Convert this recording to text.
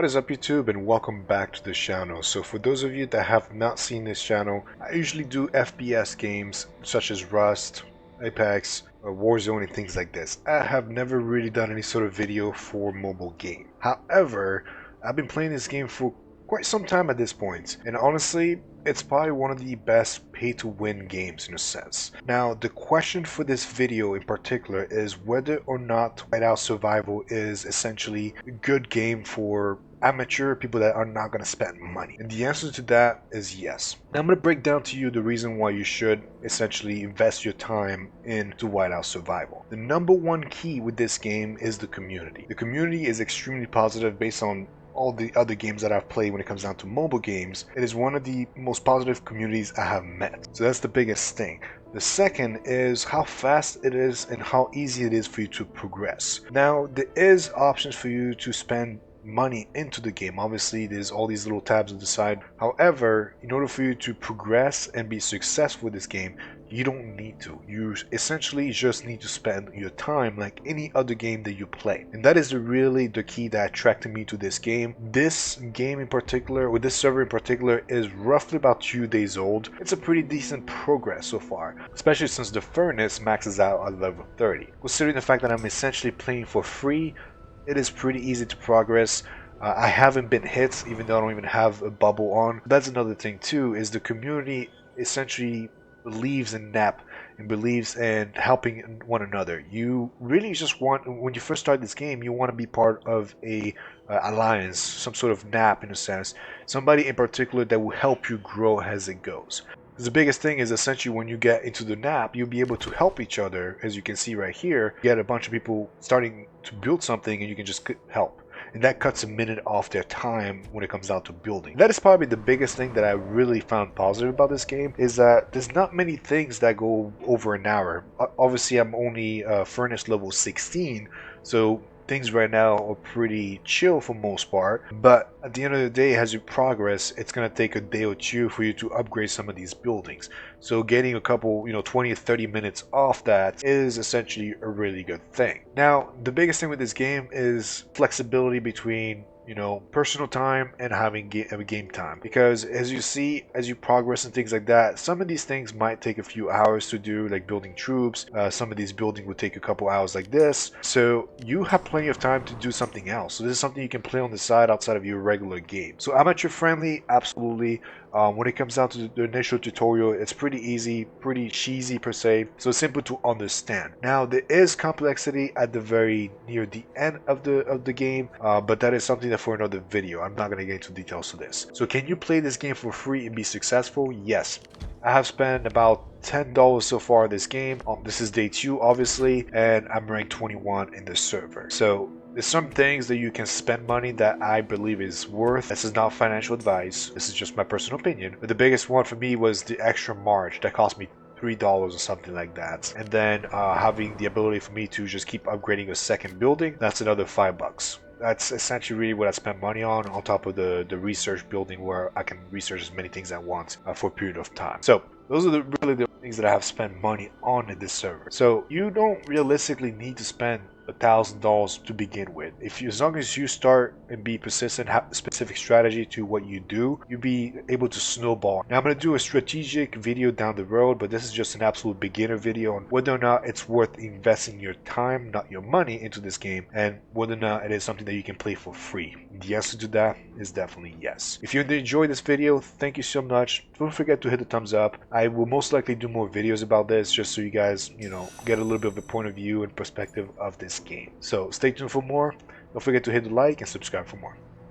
What is up YouTube, and welcome back to this channel. So for those of you that have not seen this channel, I usually do FPS games such as Rust, Apex, or Warzone and things like this. I have never really done any sort of video for mobile game. However, I've been playing this game for quite some time at this point, and honestly, it's probably one of the best pay-to-win games in a sense. Now, the question for this video in particular is whether or not Whiteout Survival is essentially a good game for amateur people that are not going to spend money. And the answer to that is yes. Now, I'm going to break down to you the reason why you should essentially invest your time into Whiteout Survival. The number one key with this game is the community. The community is extremely positive based on all the other games that I've played. When it comes down to mobile games, it is one of the most positive communities I have met. So that's the biggest thing. The second is how fast it is and how easy it is for you to progress. Now, there is options for you to spend money into the game. Obviously, there's all these little tabs on the side. However, in order for you to progress and be successful with this game, you don't need to. You essentially just need to spend your time like any other game that you play. And that is really the key that attracted me to this game. This game in particular, or this server in particular, is roughly about 2 days old. It's a pretty decent progress so far, especially since the furnace maxes out at level 30. Considering the fact that I'm essentially playing for free, it is pretty easy to progress. I haven't been hit, even though I don't even have a bubble on. That's another thing too, is the community essentially believes in NAP and believes in helping one another. You really just want, when you first start this game, you want to be part of a alliance, some sort of NAP in a sense, somebody in particular that will help you grow as it goes. The biggest thing is essentially when you get into the NAP, you'll be able to help each other. As you can see right here, you get a bunch of people starting to build something and you can just help. And that cuts a minute off their time when it comes down to building. That is probably the biggest thing that I really found positive about this game, is that there's not many things that go over an hour. Obviously, I'm only furnace level 16, so things right now are pretty chill for most part, but at the end of the day, as you progress, it's going to take a day or two for you to upgrade some of these buildings. So getting a couple, 20 or 30 minutes off that is essentially a really good thing. Now, the biggest thing with this game is flexibility between personal time and having game time, because as you see, as you progress and things like that, some of these things might take a few hours to do, like building troops. Some of these building would take a couple hours like this, so you have plenty of time to do something else. So this is something you can play on the side outside of your regular game. So amateur friendly, absolutely. When it comes down to the initial tutorial, it's pretty easy, pretty cheesy per se, so it's simple to understand. Now, there is complexity at the very near the end of the game, but that is something that for another video. I'm not going to get into details to this. So can you play this game for free and be successful? Yes. I have spent about $10 so far this game. This is day 2 obviously, and I'm ranked 21 in the server. So there's some things that you can spend money that I believe is worth. This is not financial advice. This is just my personal opinion. But the biggest one for me was the extra march that cost me $3 or something like that. And then having the ability for me to just keep upgrading a second building, that's another $5. That's essentially really what I spent money on top of the research building, where I can research as many things I want for a period of time. So those are really the things that I have spent money on in this server. So you don't realistically need to spend $1,000 to begin with. As long as you start and be persistent, have a specific strategy to what you do, you'll be able to snowball. Now I'm going to do a strategic video down the road, but this is just an absolute beginner video on whether or not it's worth investing your time, not your money, into this game, and whether or not it is something that you can play for free. The answer to that is definitely yes. If you enjoyed this video, thank you so much. Don't forget to hit the thumbs up. I will most likely do more videos about this, just so you guys, get a little bit of a point of view and perspective of this game. So stay tuned for more. Don't forget to hit the like and subscribe for more.